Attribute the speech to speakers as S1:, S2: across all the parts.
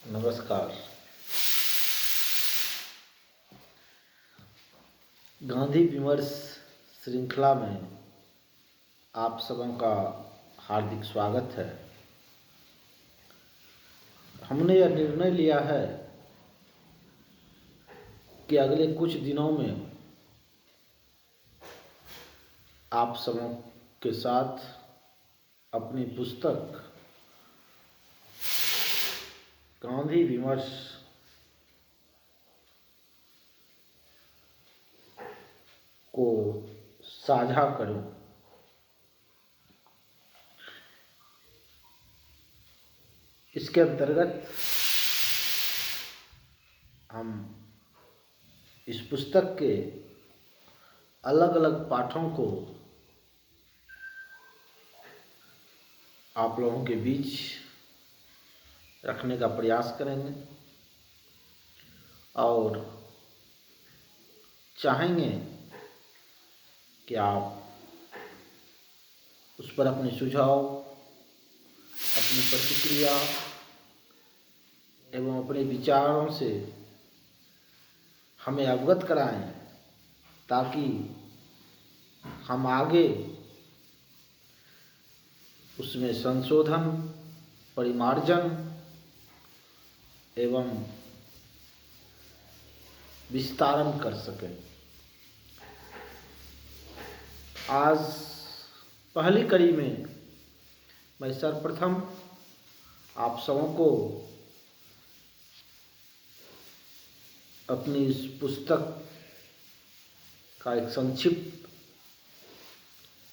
S1: नमस्कार। गांधी विमर्श श्रृंखला में आप सबों का हार्दिक स्वागत है। हमने यह निर्णय लिया है कि अगले कुछ दिनों में आप सबों के साथ अपनी पुस्तक गांधी विमर्श को साझा करूं। इसके अंतर्गत हम इस पुस्तक के अलग अलग पाठों को आप लोगों के बीच रखने का प्रयास करेंगे और चाहेंगे कि आप उस पर अपने सुझाव, अपनी प्रतिक्रिया एवं अपने विचारों से हमें अवगत कराएं, ताकि हम आगे उसमें संशोधन, परिमार्जन एवं विस्तारन कर सकें। आज पहली कड़ी में मैं सर्वप्रथम आप सबों को अपनी इस पुस्तक का एक संक्षिप्त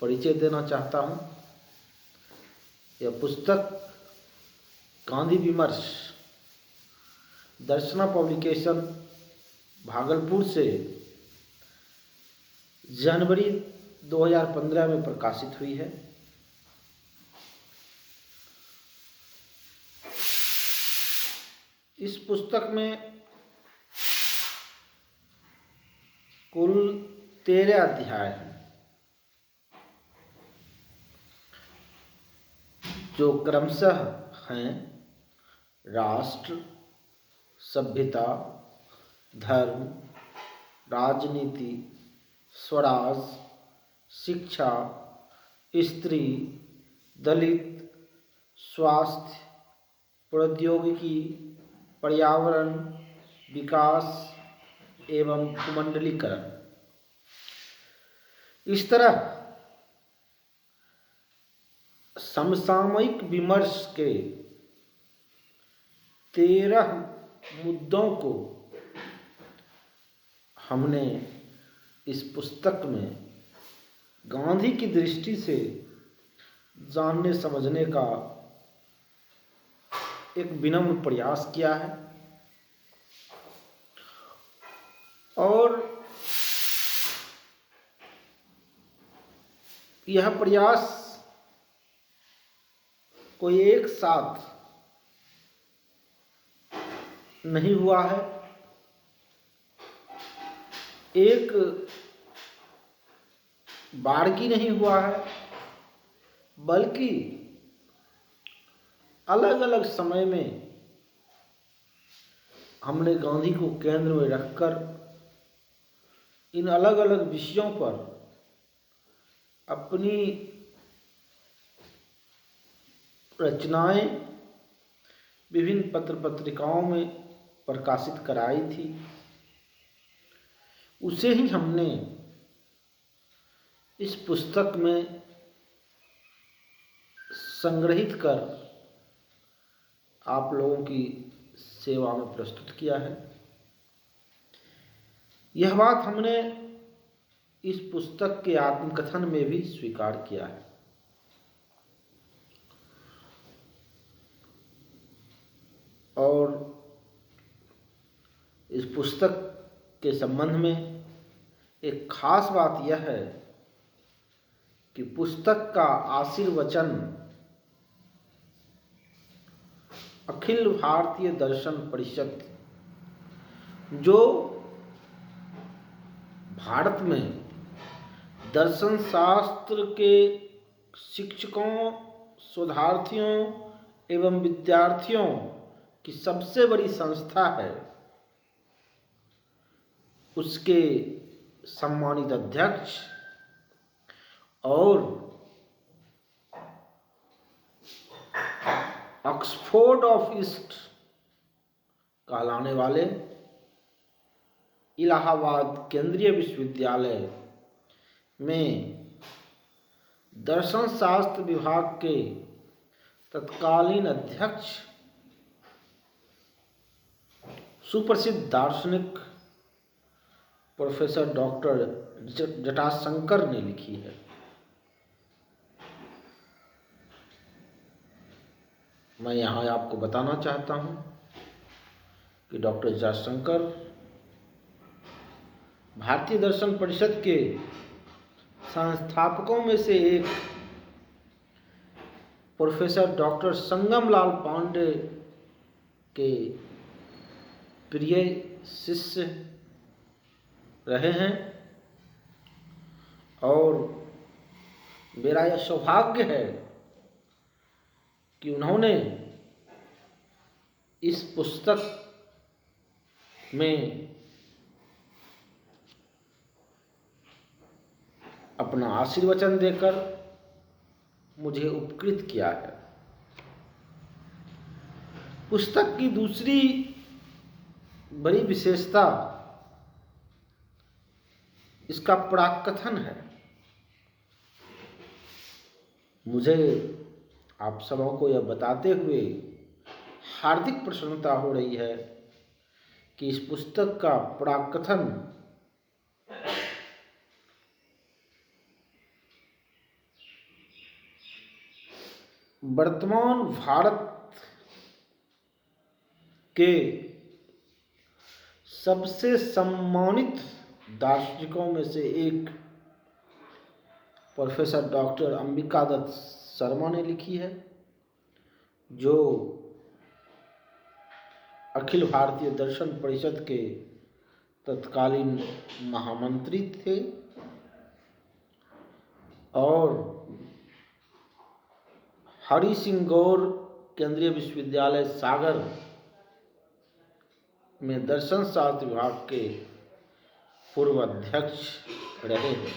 S1: परिचय देना चाहता हूँ। यह पुस्तक गांधी विमर्श दर्शना पब्लिकेशन भागलपुर से जनवरी 2015 में प्रकाशित हुई है। इस पुस्तक में कुल 13 अध्याय हैं, जो क्रमशः हैं राष्ट्र, सभ्यता, धर्म, राजनीति, स्वराज, शिक्षा, स्त्री, दलित, स्वास्थ्य, प्रौद्योगिकी, पर्यावरण, विकास एवं कुमंडलीकरण। इस तरह समसामयिक विमर्श के 13 मुद्दों को हमने इस पुस्तक में गांधी की दृष्टि से जानने समझने का एक विनम्र प्रयास किया है और यह प्रयास कोई एक साथ नहीं हुआ है, एक बार की नहीं हुआ है, बल्कि अलग अलग समय में हमने गांधी को केंद्र में रखकर इन अलग अलग विषयों पर अपनी रचनाएं विभिन्न पत्र पत्रिकाओं में प्रकाशित कराई थी। उसे ही हमने इस पुस्तक में संग्रहित कर आप लोगों की सेवा में प्रस्तुत किया है। यह बात हमने इस पुस्तक के आत्मकथन में भी स्वीकार किया है। और इस पुस्तक के संबंध में एक खास बात यह है कि पुस्तक का आशीर्वचन अखिल भारतीय दर्शन परिषद, जो भारत में दर्शन शास्त्र के शिक्षकों, शोधार्थियों एवं विद्यार्थियों की सबसे बड़ी संस्था है, उसके सम्मानित अध्यक्ष और ऑक्सफोर्ड ऑफ ईस्ट कहलाने वाले इलाहाबाद केंद्रीय विश्वविद्यालय में दर्शन शास्त्र विभाग के तत्कालीन अध्यक्ष सुप्रसिद्ध दार्शनिक प्रोफेसर डॉक्टर जटाशंकर ने लिखी है। मैं यहाँ आपको बताना चाहता हूँ कि डॉक्टर जटाशंकर भारतीय दर्शन परिषद के संस्थापकों में से एक प्रोफेसर डॉक्टर संगमलाल पांडे के प्रिय शिष्य रहे हैं और मेरा यह सौभाग्य है कि उन्होंने इस पुस्तक में अपना आशीर्वचन देकर मुझे उपकृत किया है। पुस्तक की दूसरी बड़ी विशेषता इसका प्राक्कथन है। मुझे आप सबों को यह बताते हुए हार्दिक प्रसन्नता हो रही है कि इस पुस्तक का प्राक्कथन वर्तमान भारत के सबसे सम्मानित दार्शनिकों में से एक प्रोफेसर डॉक्टर अंबिका दत्त शर्मा ने लिखी है, जो अखिल भारतीय दर्शन परिषद के तत्कालीन महामंत्री थे और हरि सिंह गौर केंद्रीय विश्वविद्यालय सागर में दर्शन शास्त्र विभाग के पूर्व अध्यक्ष रहे हैं।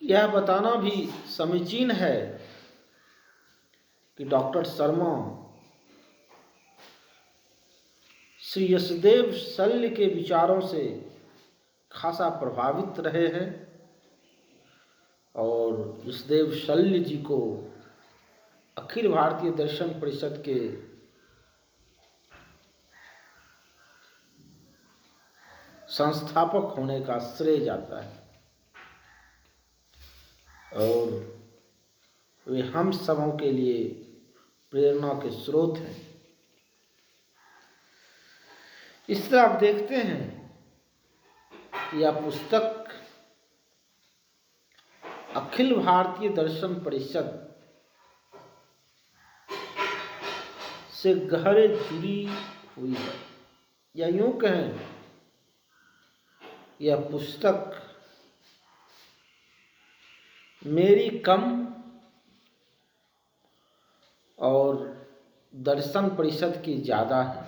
S1: यह बताना भी समीचीन है कि डॉक्टर शर्मा श्री यशदेव शल्य के विचारों से खासा प्रभावित रहे हैं और यशदेव शल्य जी को अखिल भारतीय दर्शन परिषद के संस्थापक होने का श्रेय जाता है और वे हम सबों के लिए प्रेरणा के स्रोत हैं। इस तरह आप देखते हैं कि यह पुस्तक अखिल भारतीय दर्शन परिषद से गहरे जुड़ी हुई है, या यूं कहें यह पुस्तक मेरी कम और दर्शन परिषद की ज़्यादा है।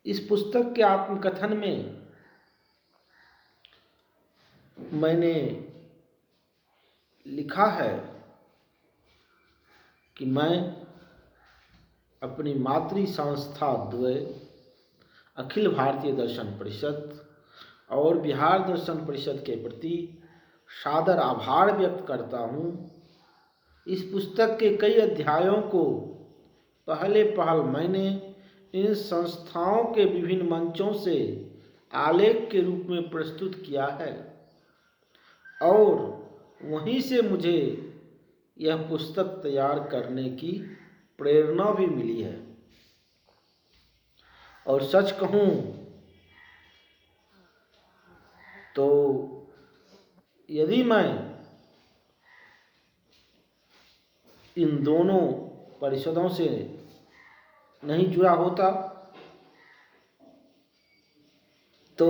S1: इस पुस्तक के आत्मकथन में मैंने लिखा है कि मैं अपनी मातृ संस्था द्वय अखिल भारतीय दर्शन परिषद और बिहार दर्शन परिषद के प्रति सादर आभार व्यक्त करता हूँ। इस पुस्तक के कई अध्यायों को पहल मैंने इन संस्थाओं के विभिन्न मंचों से आलेख के रूप में प्रस्तुत किया है और वहीं से मुझे यह पुस्तक तैयार करने की प्रेरणा भी मिली है। और सच कहूँ तो यदि मैं इन दोनों परिषदों से नहीं जुड़ा होता तो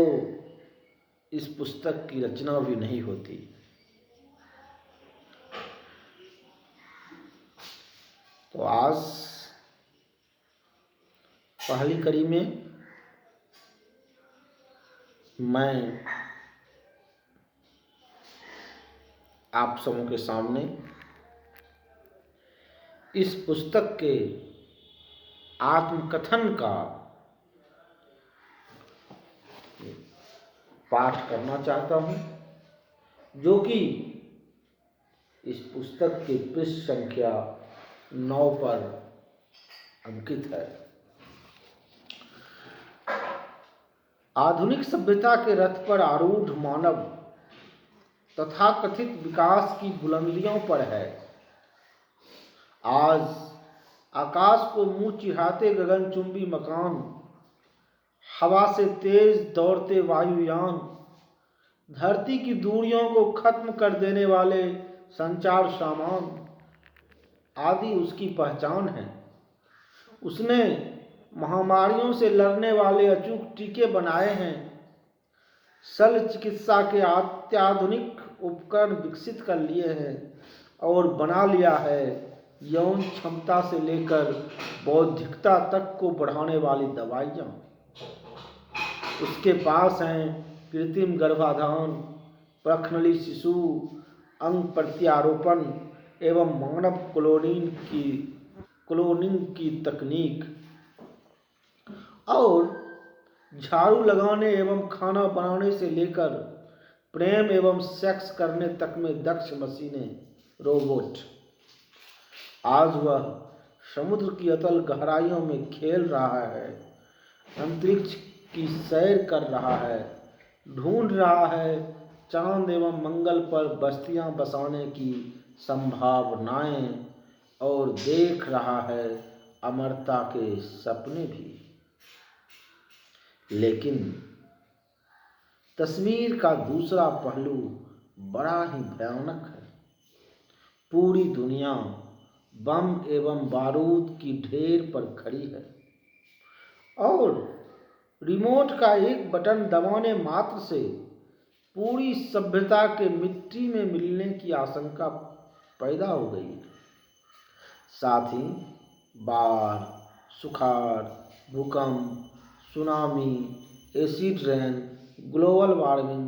S1: इस पुस्तक की रचना भी नहीं होती। आज पहली कड़ी में मैं आप सबों के सामने इस पुस्तक के आत्मकथन का पाठ करना चाहता हूं, जो कि इस पुस्तक के पृष्ठ संख्या 9 पर अंकित है। आधुनिक सभ्यता के रथ पर आरूढ़ मानव तथाकथित विकास की बुलंदियों पर है। आज आकाश को मुंह चिढ़ाते गगनचुंबी मकान, हवा से तेज दौड़ते वायुयान, धरती की दूरियों को खत्म कर देने वाले संचार सामान आदि उसकी पहचान है। उसने महामारियों से लड़ने वाले अचूक टीके बनाए हैं, शल्य चिकित्सा के अत्याधुनिक उपकरण विकसित कर लिए हैं और बना लिया है यौन क्षमता से लेकर बौद्धिकता तक को बढ़ाने वाली दवाइयाँ। उसके पास हैं कृत्रिम गर्भाधान, प्रखनली शिशु, अंग प्रत्यारोपण एवं मानव क्लोनिंग की तकनीक, और झाड़ू लगाने एवं खाना बनाने से लेकर प्रेम एवं सेक्स करने तक में दक्ष मशीनें, रोबोट। आज वह समुद्र की अतल गहराइयों में खेल रहा है, अंतरिक्ष की सैर कर रहा है, ढूंढ रहा है चांद एवं मंगल पर बस्तियां बसाने की संभावनाएं, और देख रहा है अमरता के सपने भी। लेकिन तस्वीर का दूसरा पहलू बड़ा ही भयानक है। पूरी दुनिया बम एवं बारूद की ढेर पर खड़ी है और रिमोट का एक बटन दबाने मात्र से पूरी सभ्यता के मिट्टी में मिलने की आशंका पैदा हो गई है। साथ ही बाढ़, सुखाड़, भूकंप, tsunami, acid rain, global warming,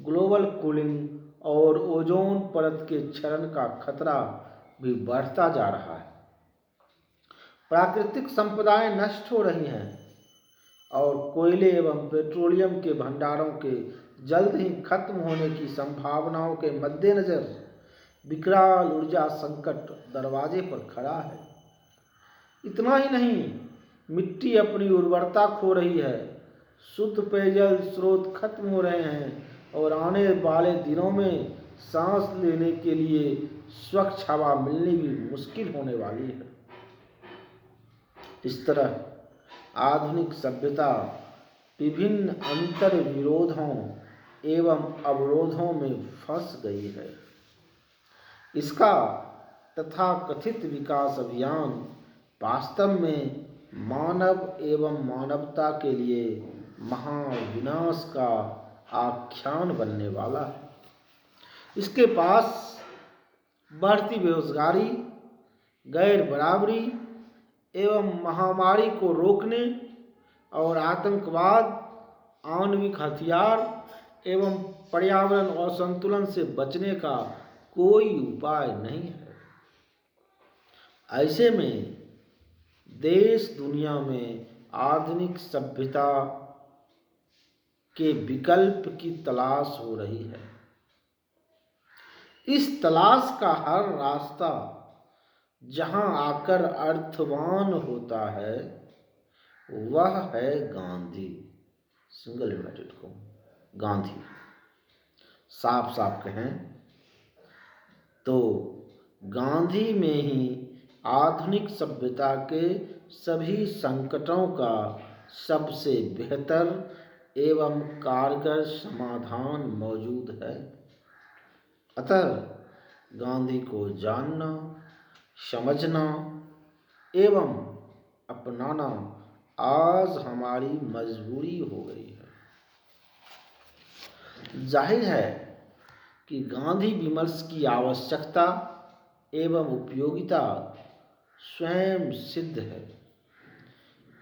S1: global cooling और ओजोन परत के क्षरण का खतरा भी बढ़ता जा रहा है। प्राकृतिक संपदाएं नष्ट हो रही हैं और कोयले एवं पेट्रोलियम के भंडारों के जल्द ही खत्म होने की संभावनाओं के मद्देनजर विकराल ऊर्जा संकट दरवाजे पर खड़ा है। इतना ही नहीं, मिट्टी अपनी उर्वरता खो रही है, शुद्ध पेयजल स्रोत खत्म हो रहे हैं और आने वाले दिनों में सांस लेने के लिए स्वच्छ हवा मिलनी भी मुश्किल होने वाली है। इस तरह आधुनिक सभ्यता विभिन्न अंतर विरोधों एवं अवरोधों में फंस गई है। इसका तथाकथित विकास अभियान वास्तव में मानव एवं मानवता के लिए महाविनाश का आख्यान बनने वाला है। इसके पास बढ़ती बेरोजगारी, गैर बराबरी एवं महामारी को रोकने और आतंकवाद, आणविक हथियार एवं पर्यावरण असंतुलन से बचने का कोई उपाय नहीं है। ऐसे में देश दुनिया में आधुनिक सभ्यता के विकल्प की तलाश हो रही है। इस तलाश का हर रास्ता जहां आकर अर्थवान होता है वह है गांधी। सिंगल यूनाइटेड को गांधी। साफ साफ कहें तो गांधी में ही आधुनिक सभ्यता के सभी संकटों का सबसे बेहतर एवं कारगर समाधान मौजूद है। अतः गांधी को जानना, समझना एवं अपनाना आज हमारी मजबूरी हो गई है। जाहिर है कि गांधी विमर्श की आवश्यकता एवं उपयोगिता स्वयं सिद्ध है।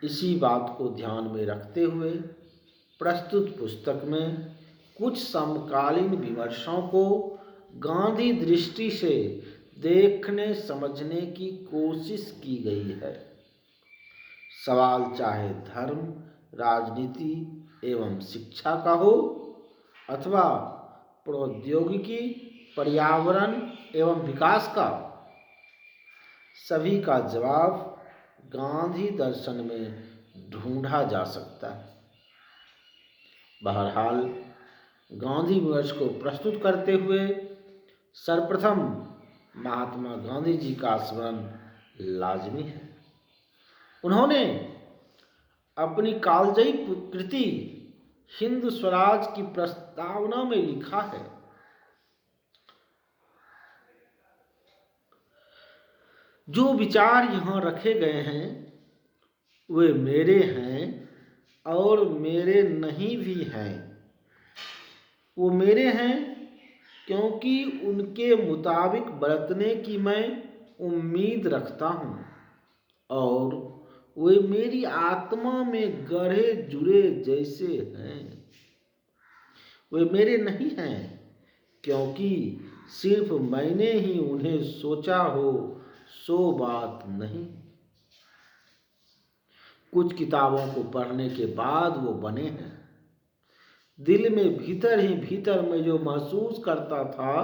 S1: इसी बात को ध्यान में रखते हुए प्रस्तुत पुस्तक में कुछ समकालीन विमर्शों को गांधी दृष्टि से देखने समझने की कोशिश की गई है। सवाल चाहे धर्म, राजनीति एवं शिक्षा का हो अथवा प्रौद्योगिकी, पर्यावरण एवं विकास का, सभी का जवाब गांधी दर्शन में ढूंढा जा सकता है। बहरहाल गांधी विमर्श को प्रस्तुत करते हुए सर्वप्रथम महात्मा गांधी जी का स्मरण लाजमी है। उन्होंने अपनी कालजयी कृति हिंद स्वराज की प्रस्तावना में लिखा है, जो विचार यहाँ रखे गए हैं वे मेरे हैं और मेरे नहीं भी हैं। वो मेरे हैं क्योंकि उनके मुताबिक बरतने की मैं उम्मीद रखता हूँ, और वे मेरी आत्मा में गढ़े जुड़े जैसे हैं। वे मेरे नहीं हैं क्योंकि सिर्फ मैंने ही उन्हें सोचा हो, सो बात नहीं। कुछ किताबों को पढ़ने के बाद वो बने हैं। दिल में भीतर ही भीतर मैं जो महसूस करता था,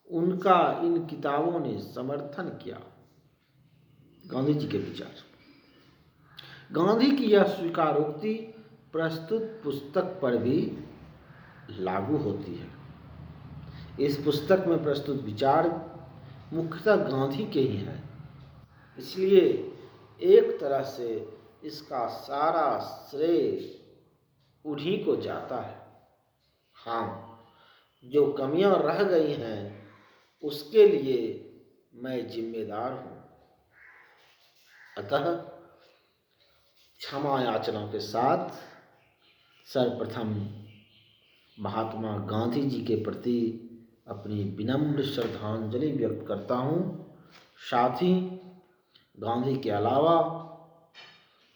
S1: उनका इन किताबों ने समर्थन किया। गांधी जी के विचार। गांधी की यह स्वीकारोक्ति प्रस्तुत पुस्तक पर भी लागू होती है। इस पुस्तक में प्रस्तुत विचार मुख्यतः गांधी के ही हैं, इसलिए एक तरह से इसका सारा श्रेय उन्हीं को जाता है। हाँ, जो कमियां रह गई हैं उसके लिए मैं जिम्मेदार हूँ। अतः क्षमा याचना के साथ सर्वप्रथम महात्मा गांधी जी के प्रति अपनी विनम्र श्रद्धांजलि व्यक्त करता हूँ। साथ ही गांधी के अलावा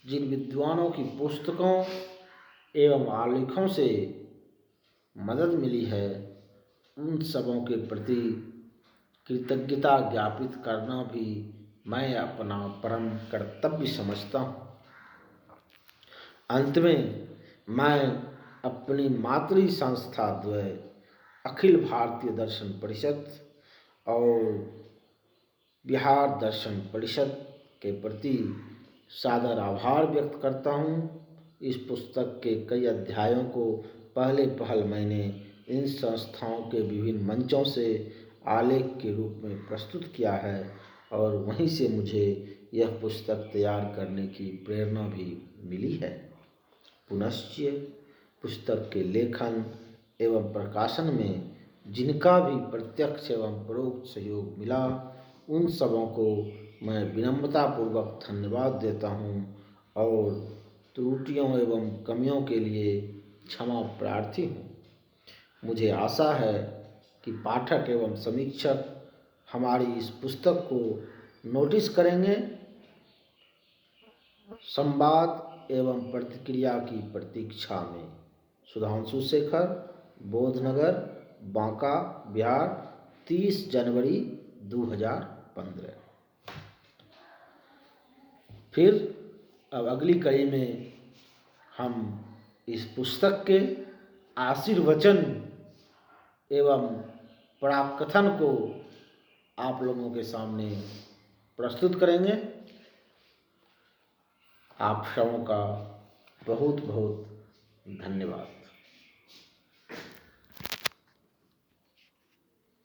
S1: जिन विद्वानों की पुस्तकों एवं आलेखों से मदद मिली है, उन सबों के प्रति कृतज्ञता ज्ञापित करना भी मैं अपना परम कर्तव्य समझता हूँ। अंत में मैं अपनी मातृ संस्था द्वय अखिल भारतीय दर्शन परिषद और बिहार दर्शन परिषद के प्रति सादर आभार व्यक्त करता हूँ। इस पुस्तक के कई अध्यायों को पहले पहल मैंने इन संस्थाओं के विभिन्न मंचों से आलेख के रूप में प्रस्तुत किया है, और वहीं से मुझे यह पुस्तक तैयार करने की प्रेरणा भी मिली है। पुनश्च पुस्तक के लेखन एवं प्रकाशन में जिनका भी प्रत्यक्ष एवं परोक्ष सहयोग मिला, उन सबों को मैं विनम्रतापूर्वक धन्यवाद देता हूँ और त्रुटियों एवं कमियों के लिए क्षमा प्रार्थी हूँ। मुझे आशा है कि पाठक एवं समीक्षक हमारी इस पुस्तक को नोटिस करेंगे। संवाद एवं प्रतिक्रिया की प्रतीक्षा में। सुधांशु शेखर, बोधनगर, बांका, बिहार, 30 जनवरी 2015। फिर अब अगली कड़ी में हम इस पुस्तक के आशीर्वचन एवं पराकथन को आप लोगों के सामने प्रस्तुत करेंगे। आप सबों का बहुत बहुत धन्यवाद।